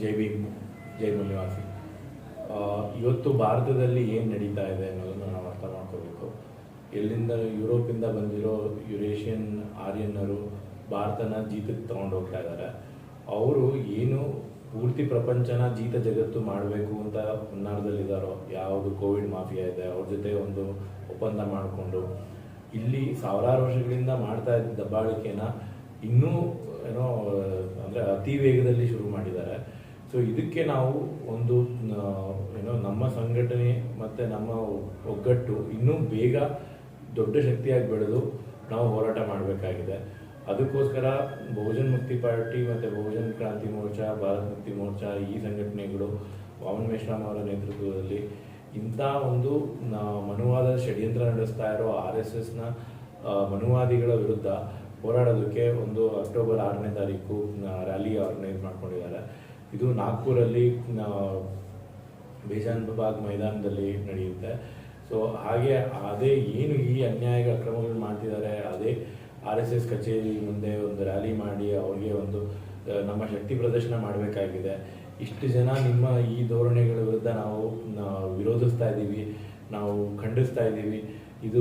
ಜೈ ಭೀಮ್, ಜೈ ನಿವಾಸಿ. ಇವತ್ತು ಭಾರತದಲ್ಲಿ ಏನು ನಡೀತಾ ಇದೆ ಅನ್ನೋದನ್ನು ನಾವು ಅರ್ಥ ಮಾಡ್ಕೋಬೇಕು. ಎಲ್ಲಿಂದ ಯುರೋಪಿಂದ ಬಂದಿರೋ ಯುರೇಷಿಯನ್ ಆರ್ಯನ್ನರು ಭಾರತನ ಜೀತಕ್ಕೆ ತಗೊಂಡು ಹೋಗ್ತಾ ಇದ್ದಾರೆ. ಅವರು ಏನು ಪೂರ್ತಿ ಪ್ರಪಂಚನ ಜೀತ ಜಗತ್ತು ಮಾಡಬೇಕು ಅಂತ ಹುನ್ನಾರದಲ್ಲಿದ್ದಾರೋ, ಯಾವುದು ಕೋವಿಡ್ ಮಾಫಿಯಾ ಇದೆ ಅವ್ರ ಜೊತೆ ಒಂದು ಒಪ್ಪಂದ ಮಾಡಿಕೊಂಡು ಇಲ್ಲಿ ಸಾವಿರಾರು ವರ್ಷಗಳಿಂದ ಮಾಡ್ತಾ ಇದ್ದ ದಬ್ಬಾಳಿಕೆನ ಇನ್ನೂ ಅಂದರೆ ಅತಿ ವೇಗದಲ್ಲಿ ಶುರು ಮಾಡಿದ್ದಾರೆ. ಸೊ ಇದಕ್ಕೆ ನಾವು ಒಂದು ನಮ್ಮ ಸಂಘಟನೆ ಮತ್ತು ನಮ್ಮ ಒಗ್ಗಟ್ಟು ಇನ್ನೂ ಬೇಗ ದೊಡ್ಡ ಶಕ್ತಿಯಾಗಿ ಬೆಳೆದು ನಾವು ಹೋರಾಟ ಮಾಡಬೇಕಾಗಿದೆ. ಅದಕ್ಕೋಸ್ಕರ ಬಹುಜನ್ ಮುಕ್ತಿ ಪಾರ್ಟಿ ಮತ್ತು ಬಹುಜನ್ ಕ್ರಾಂತಿ ಮೋರ್ಚಾ, ಭಾರತ್ ಮುಕ್ತಿ ಮೋರ್ಚಾ ಈ ಸಂಘಟನೆಗಳು ವಾಮನ್ ಮೇಶ್ರಾಮ್ ಅವರ ನೇತೃತ್ವದಲ್ಲಿ ಇಂಥ ಒಂದು ಮನುವಾದ ಷಡ್ಯಂತ್ರ ನಡೆಸ್ತಾ ಇರೋ RSSನ ಮನುವಾದಿಗಳ ವಿರುದ್ಧ ಹೋರಾಡೋದಕ್ಕೆ ಒಂದು ಅಕ್ಟೋಬರ್ 6ನೇ ತಾರೀಕು ರ್ಯಾಲಿ ಆರ್ಗನೈಸ್ ಮಾಡ್ಕೊಂಡಿದ್ದಾರೆ. ಇದು ನಾಗ್ಪುರಲ್ಲಿ ಬೇಜಾನ್ ಬಾಗ್ ಮೈದಾನದಲ್ಲಿ ನಡೆಯುತ್ತೆ. ಸೊ ಹಾಗೆ ಅದೇ ಏನು ಈ ಅನ್ಯಾಯ ಅಕ್ರಮಗಳು ಮಾಡ್ತಿದ್ದಾರೆ, ಅದೇ RSS ಕಚೇರಿ ಮುಂದೆ ಒಂದು ರ್ಯಾಲಿ ಮಾಡಿ ಅವ್ರಿಗೆ ಒಂದು ನಮ್ಮ ಶಕ್ತಿ ಪ್ರದರ್ಶನ ಮಾಡಬೇಕಾಗಿದೆ. ಇಷ್ಟು ಜನ ನಿಮ್ಮ ಈ ಧೋರಣೆಗಳ ವಿರುದ್ಧ ನಾವು ವಿರೋಧಿಸ್ತಾ ಇದ್ದೀವಿ, ನಾವು ಖಂಡಿಸ್ತಾ ಇದ್ದೀವಿ. ಇದು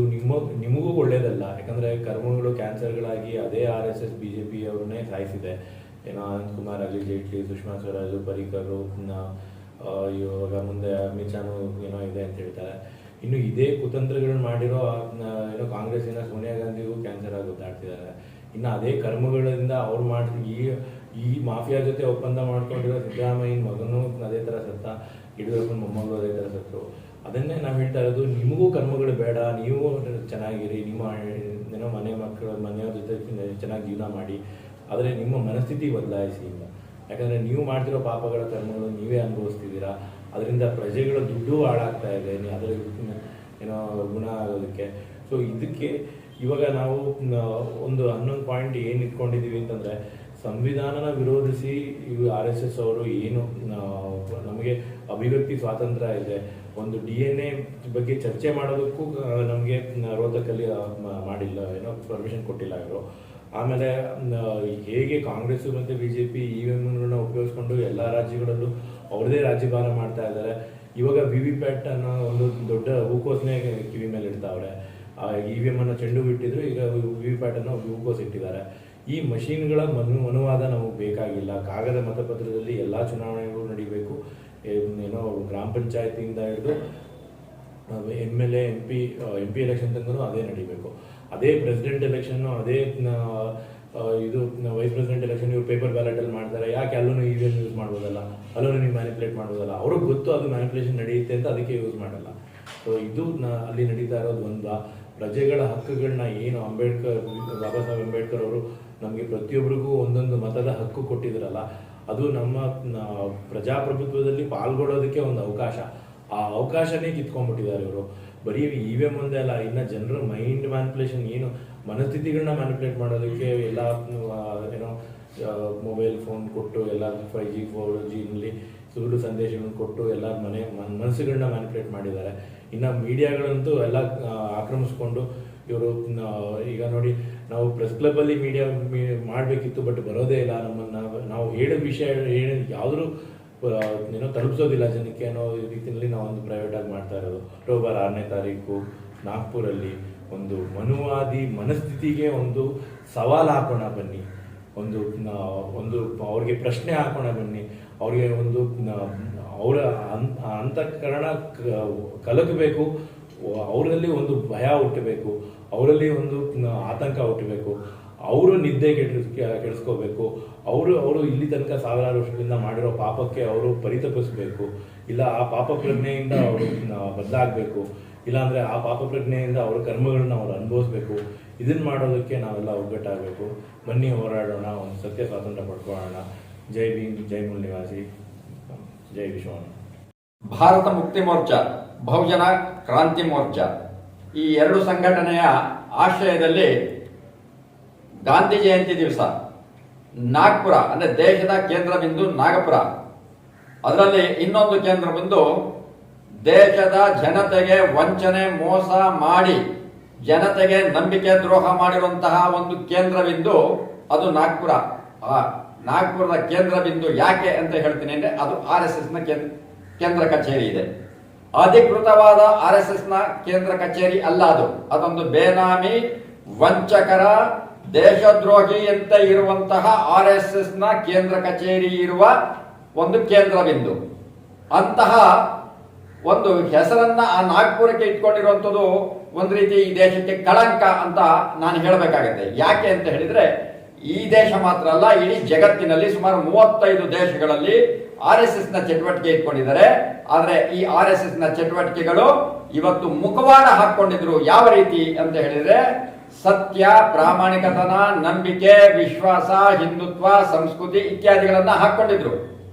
ನಿಮಗೂ ಒಳ್ಳೇದಲ್ಲ. ಯಾಕಂದರೆ ಕರ್ಮಗಳು ಕ್ಯಾನ್ಸರ್ಗಳಾಗಿ ಅದೇ RSS BJP ಅವ್ರನ್ನೇ ಸಾಯಿಸಿದೆ. ಅನಂತ್ ಕುಮಾರ್ ಆಗಲಿ, ಜೇಟ್ಲಿ, ಸುಷ್ಮಾ ಸ್ವರಾಜ್, ಪರಿಕರು, ಇವಾಗ ಮುಂದೆ ಅಮಿತ್ ಶಾನು ಇದೆ ಅಂತ ಹೇಳ್ತಾರೆ. ಇನ್ನು ಇದೇ ಕುತಂತ್ರಗಳನ್ನ ಮಾಡಿರೋ ಕಾಂಗ್ರೆಸ್ಸಿನ ಸೋನಿಯಾ ಗಾಂಧಿಗೂ ಕ್ಯಾನ್ಸರ್ ಆಗಿ ಗೊತ್ತಾಡ್ತಿದ್ದಾರೆ. ಇನ್ನು ಅದೇ ಕರ್ಮಗಳಿಂದ ಅವ್ರು ಈ ಮಾಫಿಯಾ ಜೊತೆ ಒಪ್ಪಂದ ಮಾಡ್ಕೊಂಡಿರೋ ಸಿದ್ದರಾಮಯ್ಯನ ಮಗನೂ ಅದೇ ಥರ ಸತ್ತ, ಯಡಿಯೂರಪ್ಪನ ಮೊಮ್ಮಗಳು ಅದೇ ಥರ ಸತ್ತು. ಅದನ್ನೇ ನಾವು ಹೇಳ್ತಾ ಇರೋದು, ನಿಮಗೂ ಕರ್ಮಗಳು ಬೇಡ, ನೀವು ಚೆನ್ನಾಗಿರಿ, ನಿಮ್ಮ ಮನೆಯವ್ರ ಜೊತೆ ಚೆನ್ನಾಗಿ ಜೀವನ ಮಾಡಿ, ಆದರೆ ನಿಮ್ಮ ಮನಸ್ಥಿತಿ ಬದಲಾಯಿಸಿ ಇಲ್ಲ. ಯಾಕಂದರೆ ನೀವು ಮಾಡ್ತಿರೋ ಪಾಪಗಳ ಕರ್ಮಗಳು ನೀವೇ ಅನುಭವಿಸ್ತಿದ್ದೀರಾ. ಅದರಿಂದ ಪ್ರಜೆಗಳ ದುಡ್ಡು ಹಾಳಾಗ್ತಾ ಇದೆ, ಅದರ ಗುಣ ಆಗೋದಕ್ಕೆ. ಸೊ ಇದಕ್ಕೆ ಇವಾಗ ನಾವು ಒಂದು 11 ಪಾಯಿಂಟ್ ಏನು ಇಟ್ಕೊಂಡಿದ್ದೀವಿ ಅಂತಂದರೆ, ಸಂವಿಧಾನನ ವಿರೋಧಿಸಿ RSS ಅವರು ಏನು ನಮಗೆ ಅಭಿವ್ಯಕ್ತಿ ಸ್ವಾತಂತ್ರ್ಯ ಇದೆ, ಒಂದು DNA ಬಗ್ಗೆ ಚರ್ಚೆ ಮಾಡೋದಕ್ಕೂ ನಮಗೆ ರೋಧಕಲ್ಲಿ ಮಾಡಿಲ್ಲ, ಪರ್ಮಿಷನ್ ಕೊಟ್ಟಿಲ್ಲ ಇವರು. ಆಮೇಲೆ ಹೇಗೆ ಕಾಂಗ್ರೆಸ್ ಮತ್ತು BJP EVMಗಳನ್ನ ಉಪಯೋಗಿಸ್ಕೊಂಡು ಎಲ್ಲ ರಾಜ್ಯಗಳಲ್ಲೂ ಅವ್ರದೇ ರಾಜ್ಯಭಾರ ಮಾಡ್ತಾ ಇದ್ದಾರೆ. ಇವಾಗ VVPAT ಅನ್ನೋ ಒಂದು ದೊಡ್ಡ ಹೂಕೋಸ್ನೇ ಕಿವಿ ಮೇಲೆ ಇಡ್ತಾವ್ರೆ. EVM ಅನ್ನು ಚೆಂಡು ಬಿಟ್ಟಿದ್ರು, ಈಗ VVPAT ಅನ್ನೋ ಹೂಕೋಸ್ ಇಟ್ಟಿದ್ದಾರೆ. ಈ ಮಷೀನ್ಗಳ ಮನುವಾದ ನಮಗೆ ಬೇಕಾಗಿಲ್ಲ. ಕಾಗದ ಮತಪತ್ರದಲ್ಲಿ ಎಲ್ಲ ಚುನಾವಣೆಗಳು ನಡಿಬೇಕು. ಗ್ರಾಮ ಪಂಚಾಯತಿಯಿಂದ ಹಿಡಿದು MLA MP ಎಲೆಕ್ಷನ್ ತನಕ ಅದೇ ನಡಿಬೇಕು. ಅದೇ ಪ್ರೆಸಿಡೆಂಟ್ ಎಲೆಕ್ಷನ್ನು, ಅದೇ ಇದು ವೈಸ್ ಪ್ರೆಸಿಡೆಂಟ್ ಎಲೆಕ್ಷನ್ ಇವ್ರು ಪೇಪರ್ ಬ್ಯಾಲೆಟಲ್ಲಿ ಮಾಡ್ತಾರೆ. ಯಾಕೆ ಅಲ್ಲೂ EVM ಯೂಸ್ ಮಾಡ್ಬೋದಲ್ಲ, ಅಲ್ಲೂ ನೀವು ಮ್ಯಾನಿಪುಲೇಟ್ ಮಾಡ್ಬೋದಲ್ಲ? ಅವ್ರಿಗೆ ಗೊತ್ತು ಅದು ಮ್ಯಾನಿಪುಲೇಷನ್ ನಡೆಯುತ್ತೆ ಅಂತ, ಅದಕ್ಕೆ ಯೂಸ್ ಮಾಡಲ್ಲ. ಸೊ ಇದು ಅಲ್ಲಿ ನಡೀತಾ ಇರೋದು ಒಂದು ಪ್ರಜೆಗಳ ಹಕ್ಕುಗಳನ್ನ ಏನು ಬಾಬಾ ಸಾಹೇಬ್ ಅಂಬೇಡ್ಕರ್ ಅವರು ನಮಗೆ ಪ್ರತಿಯೊಬ್ಬರಿಗೂ ಒಂದೊಂದು ಮತದ ಹಕ್ಕು ಕೊಟ್ಟಿದ್ರಲ್ಲ, ಅದು ನಮ್ಮ ಪ್ರಜಾಪ್ರಭುತ್ವದಲ್ಲಿ ಪಾಲ್ಗೊಳ್ಳೋದಕ್ಕೆ ಒಂದು ಅವಕಾಶ. ಆ ಅವಕಾಶನೇ ಕಿತ್ಕೊಂಡ್ಬಿಟ್ಟಿದ್ದಾರೆ ಇವರು. ಬರೀ EVM ಒಂದೇ ಅಲ್ಲ, ಇನ್ನು ಜನರ ಮೈಂಡ್ ಮ್ಯಾನಿಪುಲೇಷನ್, ಏನು ಮನಸ್ಥಿತಿಗಳನ್ನ ಮ್ಯಾನಿಪುಲೇಟ್ ಮಾಡೋದಕ್ಕೆ ಎಲ್ಲ ಮೊಬೈಲ್ ಫೋನ್ ಕೊಟ್ಟು, ಎಲ್ಲ 5G 4Gನಲ್ಲಿ ಸುಳ್ಳು ಸಂದೇಶಗಳನ್ನ ಕೊಟ್ಟು ಎಲ್ಲ ಮನಸ್ಸುಗಳನ್ನ ಮ್ಯಾನಿಪುಲೇಟ್ ಮಾಡಿದ್ದಾರೆ. ಇನ್ನು ಮೀಡಿಯಾಗಳಂತೂ ಎಲ್ಲ ಆಕ್ರಮಿಸ್ಕೊಂಡು ಇವರು ಈಗ ನೋಡಿ, ನಾವು ಪ್ರೆಸ್ ಕ್ಲಬ್ಬಲ್ಲಿ ಮೀಡಿಯಾ ಮಾಡಬೇಕಿತ್ತು, ಬಟ್ ಬರೋದೇ ಇಲ್ಲ. ನಾವು ಹೇಳೋ ವಿಷಯ ಯಾವುದರೂ ತಲುಪಿಸೋದಿಲ್ಲ ಜನಕ್ಕೆ ಅನ್ನೋ ರೀತಿಯಲ್ಲಿ ನಾವು ಒಂದು ಪ್ರೈವೇಟಾಗಿ ಮಾಡ್ತಾ ಇರೋದು. ಅಕ್ಟೋಬರ್ 6ನೇ ತಾರೀಕು ನಾಗ್ಪುರಲ್ಲಿ ಒಂದು ಮನುವಾದಿ ಮನಸ್ಥಿತಿಗೆ ಒಂದು ಸವಾಲು ಹಾಕೋಣ ಬನ್ನಿ, ಒಂದು ಅವ್ರಿಗೆ ಪ್ರಶ್ನೆ ಹಾಕೋಣ ಬನ್ನಿ, ಅವ್ರಿಗೆ ಒಂದು ಅವರ ಅಂತಃಕರಣ ಕಲಕಬೇಕು, ಅವರಲ್ಲಿ ಒಂದು ಭಯ ಹುಟ್ಟಬೇಕು, ಅವರಲ್ಲಿ ಒಂದು ಆತಂಕ ಹುಟ್ಟಬೇಕು, ಅವರು ನಿದ್ದೆ ಕೆಡಿಸ್ಕೋಬೇಕು, ಅವರು ಇಲ್ಲಿ ತನಕ ಸಾವಿರಾರು ವರ್ಷಗಳಿಂದ ಮಾಡಿರೋ ಪಾಪಕ್ಕೆ ಅವರು ಪರಿತಪಿಸಬೇಕು. ಇಲ್ಲ ಆ ಪಾಪ ಪ್ರಜ್ಞೆಯಿಂದ ಅವರು ಬದಲಾಗಬೇಕು, ಇಲ್ಲಾಂದರೆ ಆ ಪಾಪ ಪ್ರಜ್ಞೆಯಿಂದ ಅವರ ಕರ್ಮಗಳನ್ನ ಅವರು ಅನುಭವಿಸ್ಬೇಕು. ಇದನ್ನು ಮಾಡೋದಕ್ಕೆ ನಾವೆಲ್ಲ ಒಗ್ಗಟ್ಟಾಗಬೇಕು. ಬನ್ನಿ ಹೋರಾಡೋಣ, ಒಂದು ಸತ್ಯ ಸ್ವಾತಂತ್ರ್ಯ ಪಡ್ಕೊಳ್ಳೋಣ. ಜೈ ಭೀಮ್, ಜೈ ಮೂಲ ನಿವಾಸಿ, ಜೈ ವಿಶ್ವನ. ಭಾರತ ಮುಕ್ತಿ ಮೋರ್ಚಾ, ಬಹುಜನ ಕ್ರಾಂತಿ ಮೋರ್ಚಾ ಈ ಎರಡು ಸಂಘಟನೆಯ ಆಶ್ರಯದಲ್ಲಿ ಗಾಂಧಿ ಜಯಂತಿ ದಿವಸ ನಾಗ್ಪುರ ಅಂದರೆ ದೇಶದ ಕೇಂದ್ರ ಬಿಂದು ನಾಗಪುರ, ಅದರಲ್ಲಿ ಇನ್ನೊಂದು ಕೇಂದ್ರ ಬಿಂದು ದೇಶದ ಜನತೆಗೆ ವಂಚನೆ ಮೋಸ ಮಾಡಿ ಜನತೆಗೆ ನಂಬಿಕೆ ದ್ರೋಹ ಮಾಡಿರುವಂತಹ ಒಂದು ಕೇಂದ್ರ ಬಿಂದು ಅದು ನಾಗ್ಪುರ. ನಾಗ್ಪುರದ ಕೇಂದ್ರ ಬಿಂದು ಯಾಕೆ ಅಂತ ಹೇಳ್ತೀನಿ ಅಂದ್ರೆ ಅದು RSS ನ ಕೇಂದ್ರ ಕಚೇರಿ ಇದೆ. ಅಧಿಕೃತವಾದ RSS ನ ಕೇಂದ್ರ ಕಚೇರಿ ಅಲ್ಲ ಅದು. ಅದೊಂದು ಬೇನಾಮಿ, ವಂಚಕರ, ದೇಶದ್ರೋಹಿ ಅಂತ ಇರುವಂತಹ RSS ನ ಕೇಂದ್ರ ಕಚೇರಿ ಇರುವ ಒಂದು ಕೇಂದ್ರ ಬಿಂದು. ಅಂತಹ ಒಂದು ಹೆಸರನ್ನ ಆ ನಾಗ್ಪುರಕ್ಕೆ ಇಟ್ಕೊಂಡಿರುವಂಥದ್ದು ಒಂದು ರೀತಿ ಈ ದೇಶಕ್ಕೆ ಕಳಂಕ ಅಂತ ನಾನು ಹೇಳಬೇಕಾಗುತ್ತೆ. ಯಾಕೆ ಅಂತ ಹೇಳಿದ್ರೆ ಈ ದೇಶ ಮಾತ್ರ ಅಲ್ಲ, ಇಡೀ ಜಗತ್ತಿನಲ್ಲಿ ಸುಮಾರು 35 ದೇಶಗಳಲ್ಲಿ RSS ನ ಚಟುವಟಿಕೆ ಇಟ್ಕೊಂಡಿದ್ದಾರೆ. ಆದ್ರೆ ಈ RSS ನ ಚಟುವಟಿಕೆಗಳು ಇವತ್ತು ಮುಖವಾಡ ಹಾಕೊಂಡಿದ್ರು. ಯಾವ ರೀತಿ ಅಂತ ಹೇಳಿದ್ರೆ ಸತ್ಯ, ಪ್ರಾಮಾಣಿಕತನ, ನಂಬಿಕೆ, ವಿಶ್ವಾಸ, ಹಿಂದುತ್ವ, ಸಂಸ್ಕೃತಿ ಇತ್ಯಾದಿಗಳನ್ನ ಹಾಕೊಂಡಿದ್ರು.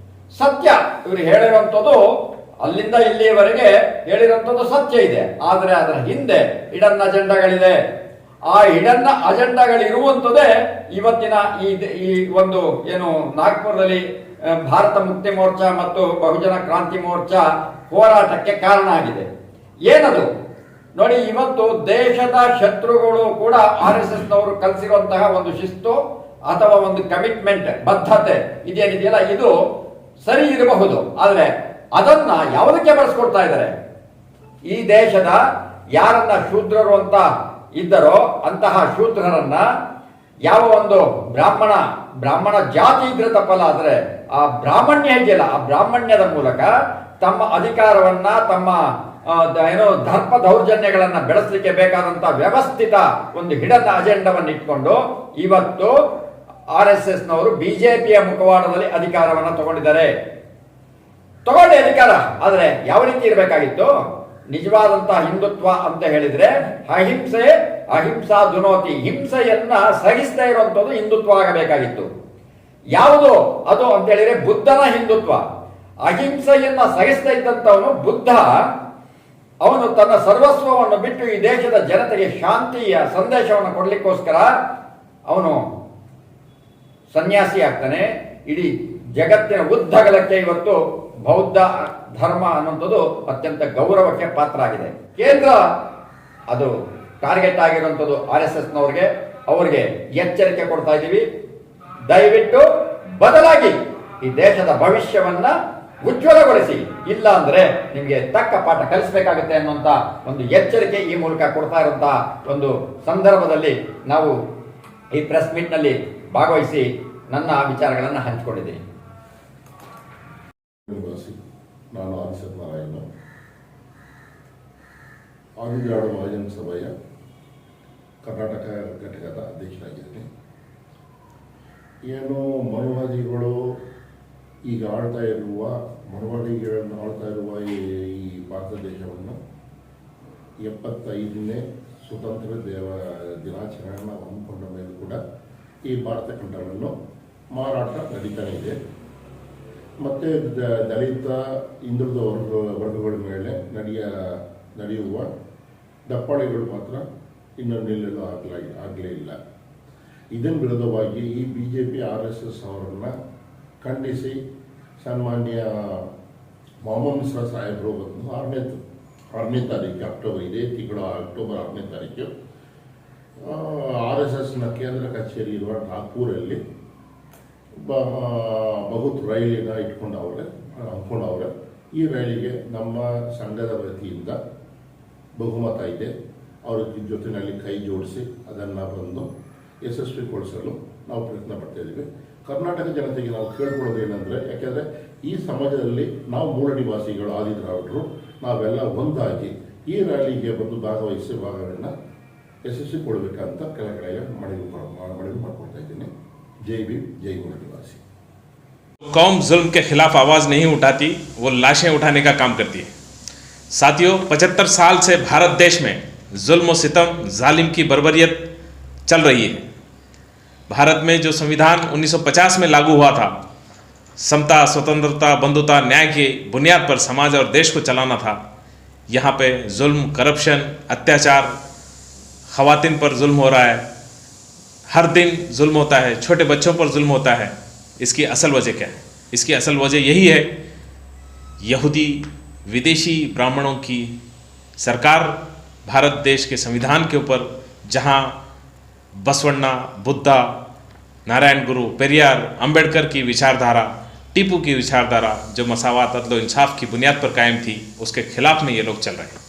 ಸತ್ಯ ಇವರು ಹೇಳಿರುವಂಥದ್ದು ಅಲ್ಲಿಂದ ಇಲ್ಲಿಯವರೆಗೆ ಹೇಳಿರುವಂಥದ್ದು ಸತ್ಯ ಇದೆ. ಆದರೆ ಅದರ ಹಿಂದೆ ಹಿಡನ್ ಅಜೆಂಡಾಗಳಿದೆ. ಆ ಹಿಡನ್ ಅಜೆಂಡಾಗಳಿರುವಂಥದ್ದೇ ಇವತ್ತಿನ ಈ ಒಂದು ಏನು ನಾಗ್ಪುರದಲ್ಲಿ ಭಾರತ ಮುಕ್ತಿ ಮೋರ್ಚಾ ಮತ್ತು ಬಹುಜನ ಕ್ರಾಂತಿ ಮೋರ್ಚಾ ಹೋರಾಟಕ್ಕೆ ಕಾರಣ ಆಗಿದೆ. ಏನದು ನೋಡಿ, ಇವತ್ತು ದೇಶದ ಶತ್ರುಗಳು ಕೂಡ RSS ನವರು ಕಲಿಸಿರುವಂತಹ ಒಂದು ಶಿಸ್ತು ಅಥವಾ ಒಂದು ಕಮಿಟ್ಮೆಂಟ್, ಬದ್ಧತೆ ಇದೇನಿದೆಯಲ್ಲ, ಇದು ಸರಿ ಇರಬಹುದು. ಆದ್ರೆ ಅದನ್ನ ಯಾವುದಕ್ಕೆ ಬಳಸ್ಕೊಡ್ತಾ ಇದ್ದಾರೆ? ಈ ದೇಶದ ಯಾರನ್ನ ಶೂದ್ರರು ಅಂತ ಇದ್ದರೋ ಅಂತಹ ಶೂದ್ರರನ್ನ ಯಾವ ಒಂದು ಬ್ರಾಹ್ಮಣ ಜಾತಿ ಇದ್ರೆ ತಪ್ಪಲ್ಲ, ಆದ್ರೆ ಆ ಬ್ರಾಹ್ಮಣ್ಯ ಇದೆಯಲ್ಲ, ಆ ಬ್ರಾಹ್ಮಣ್ಯದ ಮೂಲಕ ತಮ್ಮ ಅಧಿಕಾರವನ್ನ, ತಮ್ಮ ದರ್ಪ ದೌರ್ಜನ್ಯಗಳನ್ನ ಬೆಳೆಸಲಿಕ್ಕೆ ಬೇಕಾದಂತ ವ್ಯವಸ್ಥಿತ ಒಂದು ಹಿಡನ್ ಅಜೆಂಡವನ್ನು ಇಟ್ಕೊಂಡು ಇವತ್ತು RSS ನವರು ಬಿಜೆಪಿಯ ಮುಖವಾಡದಲ್ಲಿ ಅಧಿಕಾರವನ್ನ ತಗೊಂಡಿದ್ದಾರೆ. ತಗೊಂಡೆ ಅಧಿಕಾರ. ಆದ್ರೆ ಯಾವ ರೀತಿ ಇರಬೇಕಾಗಿತ್ತು? ನಿಜವಾದಂತಹ ಹಿಂದುತ್ವ ಅಂತ ಹೇಳಿದ್ರೆ ಅಹಿಂಸಾ ದುನೋತಿ, ಹಿಂಸೆಯನ್ನ ಸಹಿಸ್ತಾ ಇರುವಂತದ್ದು ಹಿಂದುತ್ವ ಆಗಬೇಕಾಗಿತ್ತು. ಯಾವುದು ಅದು ಅಂತ ಹೇಳಿದ್ರೆ ಬುದ್ಧನ ಹಿಂದುತ್ವ. ಅಹಿಂಸೆಯನ್ನ ಸಹಿಸ್ತಾ ಇದ್ದಂತವನು ಬುದ್ಧ. ಅವನು ತನ್ನ ಸರ್ವಸ್ವವನ್ನು ಬಿಟ್ಟು ಈ ದೇಶದ ಜನತೆಗೆ ಶಾಂತಿಯ ಸಂದೇಶವನ್ನು ಕೊಡ್ಲಿಕ್ಕೋಸ್ಕರ ಅವನು ಸನ್ಯಾಸಿ ಆಗ್ತಾನೆ. ಇಡೀ ಜಗತ್ತಿನ ಉದ್ದಗಲಕ್ಕೆ ಇವತ್ತು ಬೌದ್ಧ ಧರ್ಮ ಅನ್ನುವಂಥದ್ದು ಅತ್ಯಂತ ಗೌರವಕ್ಕೆ ಪಾತ್ರ ಆಗಿದೆ. ಕೇಂದ್ರ ಅದು ಟಾರ್ಗೆಟ್ ಆಗಿರುವಂಥದ್ದು RSS ನವರಿಗೆ. ಅವರಿಗೆ ಎಚ್ಚರಿಕೆ ಕೊಡ್ತಾ ಇದ್ದೀವಿ, ದಯವಿಟ್ಟು ಬದಲಾಗಿ ಈ ದೇಶದ ಭವಿಷ್ಯವನ್ನ ಉಜ್ವಲಗೊಳಿಸಿ, ಇಲ್ಲ ಅಂದ್ರೆ ನಿಮಗೆ ತಕ್ಕ ಪಾಠ ಕಲಿಸಬೇಕಾಗುತ್ತೆ ಅನ್ನುವಂತ ಒಂದು ಎಚ್ಚರಿಕೆ ಈ ಮೂಲಕ ಕೊಡ್ತಾ ಇರುವಂತಹ ಒಂದು ಸಂದರ್ಭದಲ್ಲಿ ನಾವು ಈ ಪ್ರೆಸ್ ಮೀಟ್ ನಲ್ಲಿ ಭಾಗವಹಿಸಿ ನನ್ನ ವಿಚಾರಗಳನ್ನು ಹಂಚಿಕೊಂಡಿದ್ದೀನಿ. ನಾನು ಆದಿಸತ್ಯನಾರಾಯಣ, ಆದಿಜಾಡು ಮಹಾಜನ ಸಭೆಯ ಕರ್ನಾಟಕ ಘಟಕದ ಅಧ್ಯಕ್ಷರಾಗಿದ್ದೀನಿ. ಏನು ಮನುವಾದಿಗಳು ಈಗ ಮನುವಾದಿಗಳನ್ನು ಆಳ್ತಾ ಇರುವ ಈ ಭಾರತ ದೇಶವನ್ನು 75ನೇ ಸ್ವತಂತ್ರ ದಿನಾಚರಣೆಯನ್ನು ಹಮ್ಮಿಕೊಂಡ ಮೇಲೂ ಕೂಡ ಈ ಭಾರತ ಖಂಡವನ್ನು ಮಾರಾಟ ನಡೀತಾನೆ ಇದೆ. ಮತ್ತು ದಲಿತ ಹಿಂದುಳಿದ ವರ್ಗಗಳ ಮೇಲೆ ನಡೆಯುವ ದಪ್ಪಾಳಿಗಳು ಮಾತ್ರ ಇನ್ನೂ ನಿಲ್ಲಲು ಆಗಲೇ ಇಲ್ಲ. ಇದನ್ನು ವಿರುದ್ಧವಾಗಿ ಈ BJP RSS ಅವರನ್ನು ಖಂಡಿಸಿ ಸನ್ಮಾನ್ಯ ಮೊಹಮ್ಮದ್ ಮಿಶ್ರಾ ಸಾಹೇಬರು ಬಂದು 6ನೇ ತಾರೀಕು ಇದೇ ತಿಂಗಳ ಅಕ್ಟೋಬರ್ 6ನೇ ತಾರೀಕು RSSನ ಕೇಂದ್ರ ಕಚೇರಿ ಇರುವ ನಾಗ್ಪುರಲ್ಲಿ ಬಹುತ್ ರೈಲಿನ ಹಮ್ಮಿಕೊಂಡವ್ರೆ. ಈ ರೈಲಿಗೆ ನಮ್ಮ ಸಂಘದ ವತಿಯಿಂದ ಬಹುಮತ ಇದೆ. ಅವ್ರ ಜೊತೆಯಲ್ಲಿ ಕೈ ಜೋಡಿಸಿ ಅದನ್ನು ಬಂದು ಯಶಸ್ವಿಗೊಳಿಸಲು ನಾವು ಪ್ರಯತ್ನ ಪಡ್ತಾ ಇದ್ದೀವಿ. ಕರ್ನಾಟಕ ಜನತೆಗೆ ನಾವು ಕೇಳ್ಕೊಳ್ಳೋದು ಏನಂದರೆ, ಯಾಕೆಂದರೆ ಈ ಸಮಾಜದಲ್ಲಿ ನಾವು ಮೂಲ ನಿವಾಸಿಗಳು ಆದಿದ್ರಾವಿಡರು ನಾವೆಲ್ಲ ಒಂದಾಗಿ ಈ ರ್ಯಾಲಿಗೆ ಬಂದು ಭಾಗವಹಿಸಿ ಭಾಗವನ್ನು ಯಶಸ್ವಿಗೊಳ್ಬೇಕಂತ ಕೆಳಗಡೆ ಮನವಿ ಮಾಡ್ಕೊಳ್ತಾ ಇದ್ದೀನಿ. जय भीम, जय मूल निवासी। कौम जुल्म के खिलाफ आवाज़ नहीं उठाती, वो लाशें उठाने का काम करती है। साथियों, 75 साल से भारत देश में जुल्म और सितम, जालिम की बर्बरियत चल रही है। भारत में जो संविधान 1950 में लागू हुआ था, समता, स्वतंत्रता, बंधुता, न्याय की बुनियाद पर समाज और देश को चलाना था, यहाँ पे जुल्म, करप्शन, अत्याचार, ख़वातीन पर जुल्म हो रहा है। हर दिन जुल्म होता है, छोटे बच्चों पर जुल्म होता है। इसकी असल वजह क्या है? इसकी असल वजह यही है, यहूदी विदेशी ब्राह्मणों की सरकार भारत देश के संविधान के ऊपर, जहाँ बसवण्णा, बुद्धा नारायण गुरु, पेरियार, अंबेडकर की विचारधारा, टीपू की विचारधारा जो मसावात, अदल इंसाफ की बुनियाद पर कायम थी, उसके खिलाफ में ये लोग चल रहे हैं।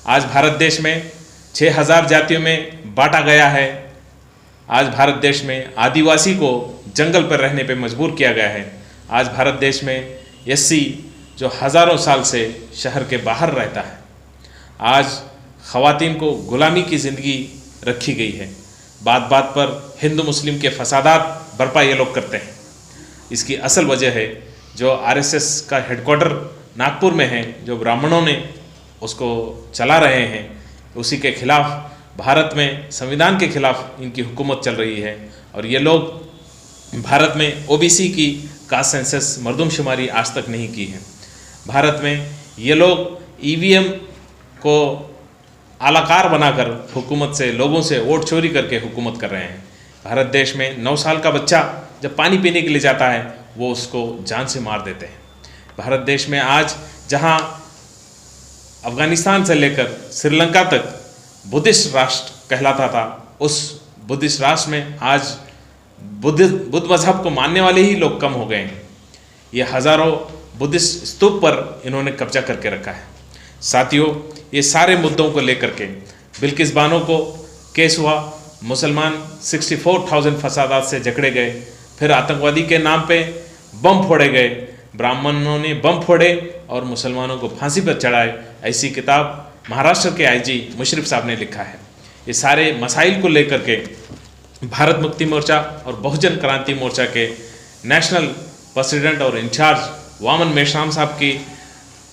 आज भारत देश में 6000 जातियों में बांटा गया है। आज भारत देश में आदिवासी को जंगल पर रहने पे मजबूर किया गया है। आज भारत देश में एससी जो हज़ारों साल से शहर के बाहर रहता है, आज ख़वातीन को गुलामी की ज़िंदगी रखी गई है। बात बात पर हिंदू मुस्लिम के फसादात बर्पा ये लोग करते हैं। इसकी असल वजह है जो आरएसएस का हेडक्वार्टर नागपुर में है, जो ब्राह्मणों ने उसको चला रहे हैं, उसी के खिलाफ भारत में संविधान के खिलाफ इनकी हुकूमत चल रही है। और ये लोग भारत में ओबीसी की कास्ट सेंसस मर्दमशुमारी आज तक नहीं की है। भारत में ये लोग ईवीएम को आलाकार बनाकर हुकूमत से, लोगों से वोट चोरी करके हुकूमत कर रहे हैं। भारत देश में 9 साल का बच्चा जब पानी पीने के लिए जाता है, वो उसको जान से मार देते हैं। भारत देश में आज जहां अफगानिस्तान से लेकर श्रीलंका तक बुद्धिस्ट राष्ट्र कहलाता था, उस बुद्धिस्ट राष्ट्र में आज बुद्ध मजहब को मानने वाले ही लोग कम हो गए हैं। ये हज़ारों बुद्धिस्ट स्तूप पर इन्होंने कब्जा करके रखा है। साथियों, ये सारे मुद्दों को लेकर के बिल्किस बानो को केस हुआ, मुसलमान 64,000 फसादात से जकड़े गए, फिर आतंकवादी के नाम पे बम फोड़े गए, ब्राह्मणों ने बम फोड़े और मुसलमानों को फांसी पर चढ़ाए। ऐसी किताब महाराष्ट्र के आईजी मुशर्रफ साहब ने लिखा है। ये सारे मसाइल को लेकर के भारत मुक्ति मोर्चा और बहुजन क्रांति मोर्चा के नेशनल प्रेसिडेंट और इंचार्ज वामन मेश्राम साहब की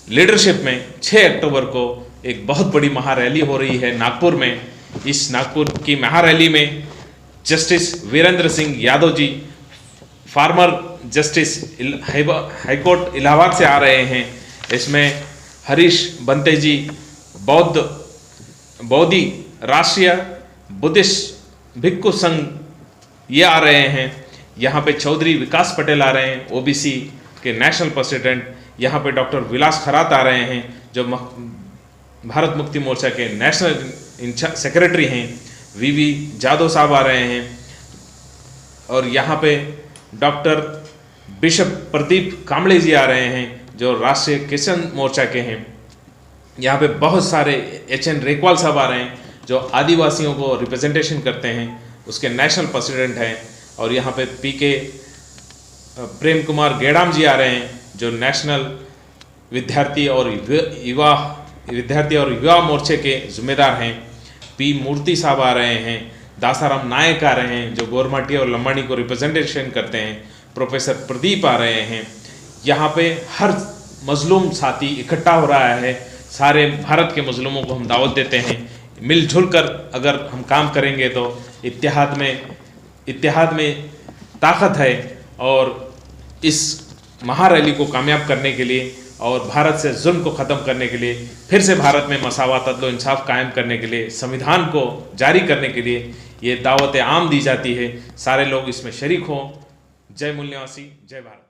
लीडरशिप में 6 अक्टूबर को एक बहुत बड़ी महारैली हो रही है नागपुर में। इस नागपुर की महारैली में justice Virendra Singh Yadav ji, farmer justice high court Allahabad से आ रहे हैं। इसमें हरीश बंते जी, बौद्धि राष्ट्रीय बुद्धिस्ट भिक्खु संघ ये आ रहे हैं। यहाँ पे चौधरी विकास पटेल आ रहे हैं, ओबीसी के नेशनल प्रेसिडेंट। यहाँ पे डॉक्टर विलास खरात आ रहे हैं जो भारत मुक्ति मोर्चा के नेशनल सेक्रेटरी हैं। वीवी जादव साहब आ रहे हैं। और यहाँ पे डॉक्टर बिशप प्रदीप कांबळे जी आ रहे हैं जो राष्ट्रीय किसान मोर्चा के हैं। यहाँ पे बहुत सारे HN रेकवाल साहब आ रहे हैं जो आदिवासियों को रिप्रेजेंटेशन करते हैं, उसके नेशनल प्रेसिडेंट हैं। और यहाँ पे PK प्रेम कुमार गेड़ाम जी आ रहे हैं जो नेशनल विद्यार्थी और युवा मोर्चे के जिम्मेदार हैं। P मूर्ति साहब आ रहे हैं। दासाराम नायक आ रहे हैं जो गोरमाटी और लंबाणी को रिप्रेजेंटेशन करते हैं। प्रोफेसर प्रदीप आ रहे हैं। यहाँ पे हर मजलूम साथी इकट्ठा हो रहा है। सारे भारत के मजलूमों को हम दावत देते हैं, मिलजुल कर अगर हम काम करेंगे तो इत्तेहाद में ताकत है। और इस महारैली को कामयाब करने के लिए और भारत से जुल्म को ख़त्म करने के लिए, फिर से भारत में मसावत, अदल इंसाफ कायम करने के लिए, संविधान को जारी करने के लिए ये दावत आम दी जाती है। सारे लोग इसमें शरीक हों। जय मूल निवासी, जय भारत।